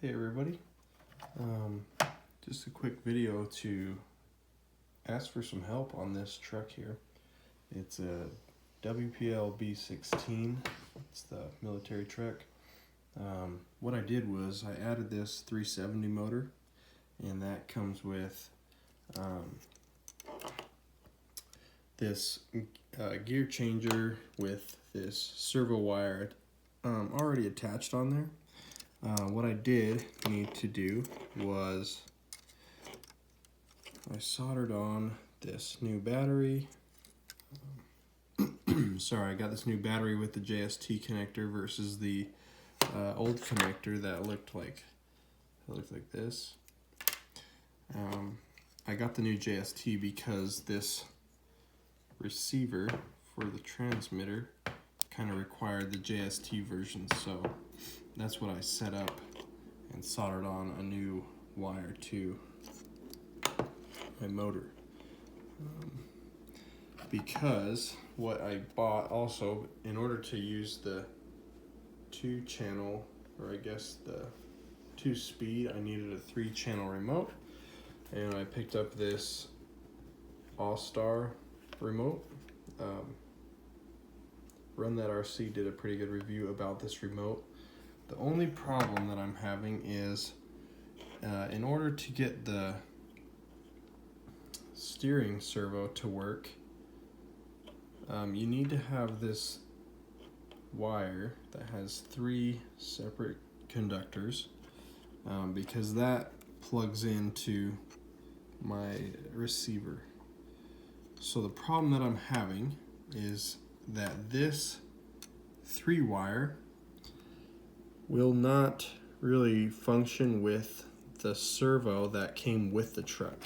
Hey everybody, just a quick video to ask for some help on this truck here. It's a Wpl B16, it's the military truck. What I did was I added this 370 motor, and that comes with this gear changer with this servo wire already attached on there. What I did need to do was I soldered on this new battery. Sorry, I got this new battery with the JST connector versus the old connector that looked like this. I got the new JST because this receiver for the transmitter kind of required the JST version, so that's what I set up and soldered on a new wire to my motor. Because what I bought also, in order to use the 2-channel, or I guess the 2-speed, I needed a 3-channel remote, and I picked up this All-Star remote. Run That RC did a pretty good review about this remote. The only problem that I'm having is in order to get the steering servo to work, you need to have this wire that has 3 separate conductors, because that plugs into my receiver. So the problem that I'm having is that this 3-wire will not really function with the servo that came with the truck.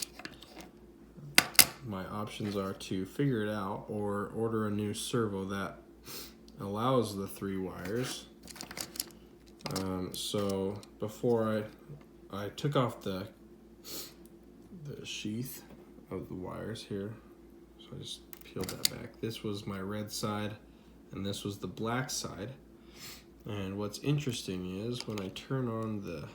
My options are to figure it out or order a new servo that allows the 3 wires. So before I took off the sheath of the wires here, so I just peeled that back. This was my red side and this was the black side. And what's interesting is when I turn on the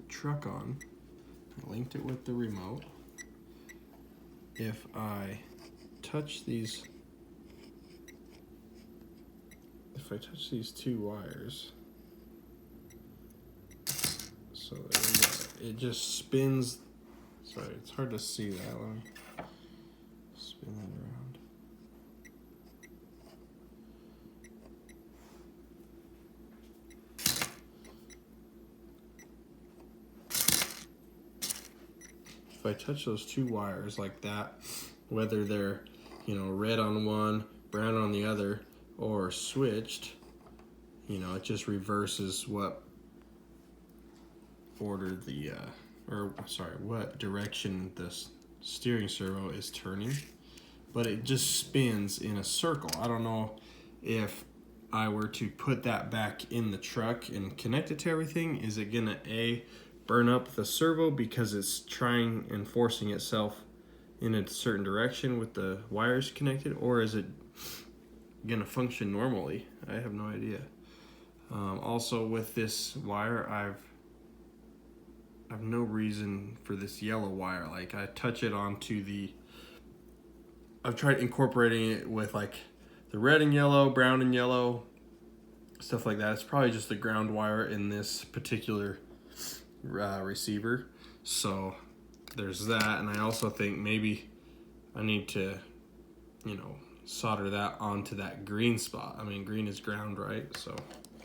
truck on, I linked it with the remote. If I touch these 2 wires, so it just spins. Sorry, it's hard to see that. Let me spin that around. If I touch those 2 wires like that, whether they're, red on one, brown on the other, or switched, it just reverses what order the what direction the steering servo is turning, but it just spins in a circle. I don't know if I were to put that back in the truck and connect it to everything, is it gonna burn up the servo because it's trying and forcing itself in a certain direction with the wires connected, or is it gonna function normally? I have no idea. Also with this wire, I've no reason for this yellow wire. Like, I touch it onto I've tried incorporating it with like the red and yellow, brown and yellow, stuff like that. It's probably just the ground wire in this particular receiver. So there's that, and I also think maybe I need to, solder that onto that green spot. I mean, green is ground, right? So,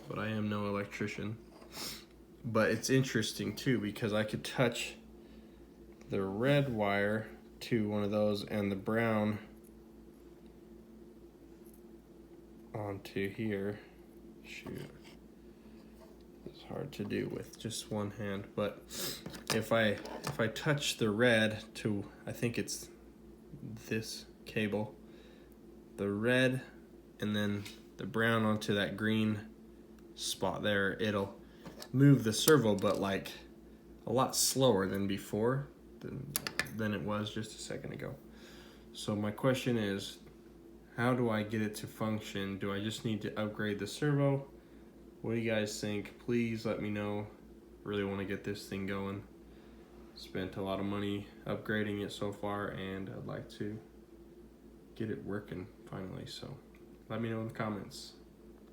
but I am no electrician. But it's interesting too, because I could touch the red wire to one of those and the brown onto here. Shoot, it's hard to do with just one hand, but if I touch the red to, I think it's this cable, the red and then the brown onto that green spot there, it'll move the servo, but like a lot slower than before, than it was just a second ago. So my question is, how do I get it to function? Do I just need to upgrade the servo? What do you guys think? Please let me know. Really want to get this thing going. Spent a lot of money upgrading it so far, and I'd like to get it working finally. So let me know in the comments.